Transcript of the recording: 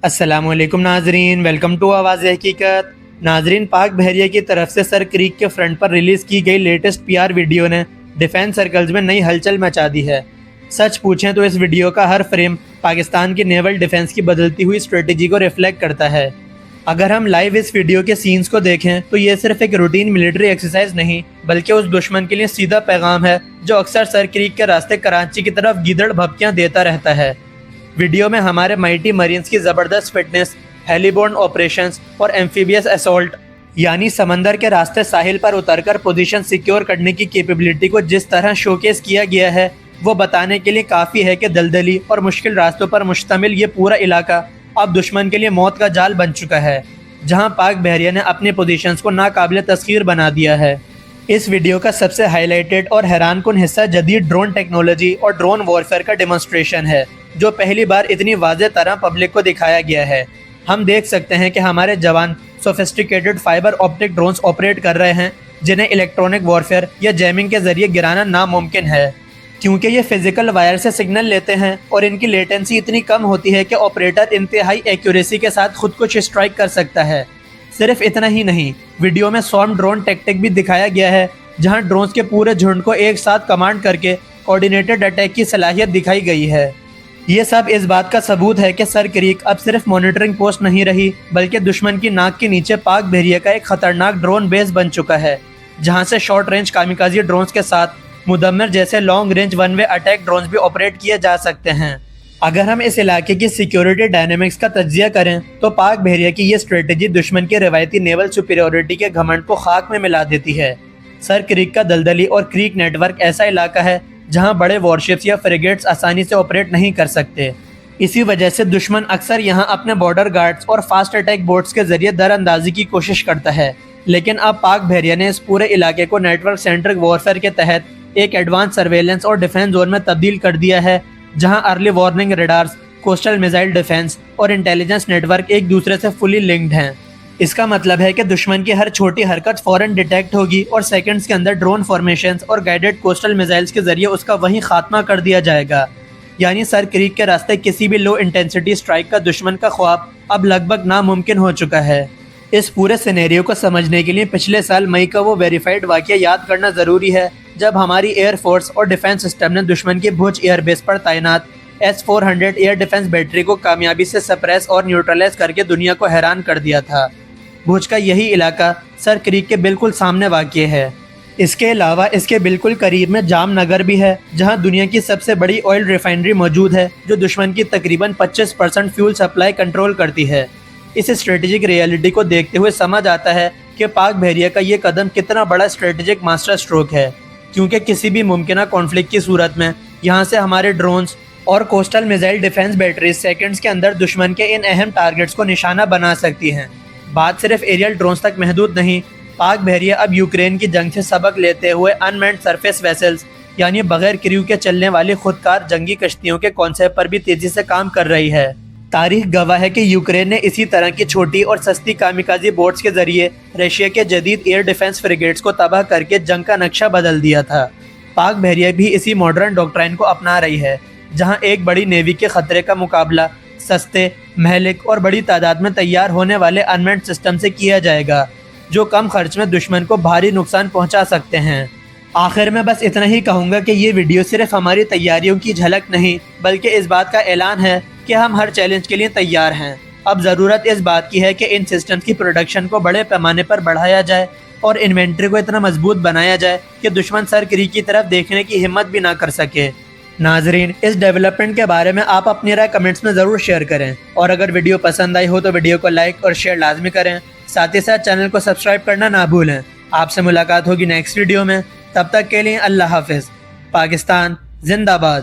السلام علیکم ناظرین، ویلکم ٹو آواز حقیقت۔ ناظرین، پاک بحریہ کی طرف سے سر کریک کے فرنٹ پر ریلیز کی گئی لیٹسٹ PR ویڈیو نے ڈیفینس سرکلز میں نئی ہلچل مچا دی ہے۔ سچ پوچھیں تو اس ویڈیو کا ہر فریم پاکستان کی نیول ڈیفینس کی بدلتی ہوئی اسٹریٹجی کو ریفلیکٹ کرتا ہے۔ اگر ہم لائیو اس ویڈیو کے سینز کو دیکھیں تو یہ صرف ایک روٹین ملٹری ایکسرسائز نہیں بلکہ اس دشمن کے لیے سیدھا پیغام ہے جو اکثر سر کریک کے راستے کراچی کی طرف گیدڑ بھبکیاں دیتا رہتا ہے۔ ویڈیو میں ہمارے مائٹی مرینز کی زبردست فٹنس، ہیلی بورن آپریشنز اور ایمفیبیس اسالٹ یعنی سمندر کے راستے ساحل پر اتر کر پوزیشن سیکیور کرنے کی کیپیبلٹی کو جس طرح شوکیس کیا گیا ہے وہ بتانے کے لیے کافی ہے کہ دلدلی اور مشکل راستوں پر مشتمل یہ پورا علاقہ اب دشمن کے لیے موت کا جال بن چکا ہے، جہاں پاک بحریہ نے اپنے پوزیشنز کو ناقابل تسخیر بنا دیا ہے۔ اس ویڈیو کا سب سے ہائی لائٹڈ اور حیران کن حصہ جدید ڈرون ٹیکنالوجی اور ڈرون وارفیئر کا ڈیمونسٹریشن ہے، جو پہلی بار اتنی واضح طرح پبلک کو دکھایا گیا ہے۔ ہم دیکھ سکتے ہیں کہ ہمارے جوان sophisticated fibre optic drones operate کر رہے ہیں جنہیں الیکٹرونک وارفیئر یا جیمنگ کے ذریعے گرانا ناممکن ہے، کیونکہ یہ فزیکل وائر سے سگنل لیتے ہیں اور ان کی لیٹنسی اتنی کم ہوتی ہے کہ آپریٹر انتہائی ایکیوریسی کے ساتھ خود کش اسٹرائک کر سکتا ہے۔ صرف اتنا ہی نہیں، ویڈیو میں سوارم ڈرون ٹیکٹک بھی دکھایا گیا ہے، جہاں ڈرونز کے پورے جھنڈ کو ایک ساتھ کمانڈ کر کے کوآرڈینیٹڈ اٹیک کی صلاحیت دکھائی گئی ہے۔ یہ سب اس بات کا ثبوت ہے کہ سر کریک اب صرف مانیٹرنگ پوسٹ نہیں رہی بلکہ دشمن کی ناک کے نیچے پاک بحریہ کا ایک خطرناک ڈرون بیس بن چکا ہے، جہاں سے شارٹ رینج کامیکازی ڈرونز کے ساتھ مدمر جیسے long range one way attack drones بھی آپریٹ کیے جا سکتے ہیں۔ اگر ہم اس علاقے کی سیکیورٹی ڈائنامکس کا تجزیہ کریں تو پاک بحریہ کی یہ اسٹریٹجی دشمن کے روایتی نیول سپیریورٹی کے گھمنڈ کو خاک میں ملا دیتی ہے۔ سر کریک کا دلدلی اور کریک نیٹ ورک ایسا علاقہ ہے جہاں بڑے وارشپس یا فریگیٹس آسانی سے آپریٹ نہیں کر سکتے، اسی وجہ سے دشمن اکثر یہاں اپنے بارڈر گارڈز اور فاسٹ اٹیک بوٹس کے ذریعے در اندازی کی کوشش کرتا ہے۔ لیکن اب پاک بحریہ نے اس پورے علاقے کو نیٹ ورک سینٹرک وارفیئر کے تحت ایک ایڈوانس سرویلنس اور ڈیفینس زون میں تبدیل کر دیا ہے، جہاں early warning radars, coastal missile defence اور انٹیلیجنس نیٹ ورک ایک دوسرے سے فلی لنکڈ ہیں۔ اس کا مطلب ہے کہ دشمن کی ہر چھوٹی حرکت فوراً ڈیٹیکٹ ہوگی اور سیکنڈز کے اندر ڈرون فارمیشنز اور گائیڈڈ کوسٹل میزائلز کے ذریعے اس کا وہیں خاتمہ کر دیا جائے گا۔ یعنی سر کریک کے راستے کسی بھی لو انٹینسٹی اسٹرائک کا دشمن کا خواب اب لگ بھگ ناممکن ہو چکا ہے۔ اس پورے سینیریو کو سمجھنے کے لیے پچھلے سال مئی کا وہ ویریفائڈ واقعہ یاد کرنا ضروری ہے جب ہماری ایئر فورس اور ڈیفینس سسٹم نے دشمن کی بھوج ایئر بیس پر تعینات S-400 ایئر ڈیفینس بیٹری کو کامیابی سے سپریس اور نیوٹرلائز کر کے دنیا کو حیران کر دیا تھا۔ بھوج کا یہی علاقہ سر کریک کے بالکل سامنے واقع ہے۔ اس کے علاوہ اس کے بالکل قریب میں جام نگر بھی ہے، جہاں دنیا کی سب سے بڑی آئل ریفائنری موجود ہے جو دشمن کی تقریباً 25% فیول سپلائی کنٹرول کرتی ہے۔ اس اسٹریٹجک ریئلٹی کو دیکھتے ہوئے سمجھ آتا ہے کہ پاک بحریہ کا یہ قدم کتنا بڑا اسٹریٹجک ماسٹر اسٹروک ہے، کیونکہ کسی بھی ممکنہ کانفلکٹ کی صورت میں یہاں سے ہمارے ڈرونز اور coastal missile defence batteries seconds کے اندر دشمن کے ان اہم ٹارگٹس کو نشانہ بنا سکتی ہیں۔ بات صرف ایریل ڈرونز تک محدود نہیں، پاک بحریہ اب یوکرین کی جنگ سے سبق لیتے ہوئے ان مینڈ سرفیس ویسلز یعنی بغیر کریو کے چلنے والی خودکار جنگی کشتیوں کے کانسیپٹ پر بھی تیزی سے کام کر رہی ہے۔ تاریخ گواہ ہے کہ یوکرین نے اسی طرح کی چھوٹی اور سستی کامیکازی بوٹس کے ذریعے رشیا کے جدید ایئر ڈیفینس فریگیٹس کو تباہ کر کے جنگ کا نقشہ بدل دیا تھا۔ پاک بحریہ بھی اسی ماڈرن ڈاکٹرائن کو اپنا رہی ہے، جہاں ایک بڑی نیوی کے خطرے کا مقابلہ سستے، مہلک اور بڑی تعداد میں تیار ہونے والے انمینڈ سسٹم سے کیا جائے گا، جو کم خرچ میں دشمن کو بھاری نقصان پہنچا سکتے ہیں۔ آخر میں بس اتنا ہی کہوں گا کہ یہ ویڈیو صرف ہماری تیاریوں کی جھلک نہیں بلکہ اس بات کا اعلان ہے کہ ہم ہر چیلنج کے لیے تیار ہیں۔ اب ضرورت اس بات کی ہے کہ ان سسٹمز کی پروڈکشن کو بڑے پیمانے پر بڑھایا جائے اور انوینٹری کو اتنا مضبوط بنایا جائے کہ دشمن سر کریک کی طرف دیکھنے کی ہمت بھی نہ کر سکے۔ ناظرین، اس ڈیولپمنٹ کے بارے میں آپ اپنی رائے کمنٹس میں ضرور شیئر کریں، اور اگر ویڈیو پسند آئی ہو تو ویڈیو کو لائک اور شیئر لازمی کریں، ساتھ ہی ساتھ چینل کو سبسکرائب کرنا نہ بھولیں۔ آپ سے ملاقات ہوگی نیکسٹ ویڈیو میں، تب تک کے لیے اللہ حافظ۔ پاکستان زندہ باد۔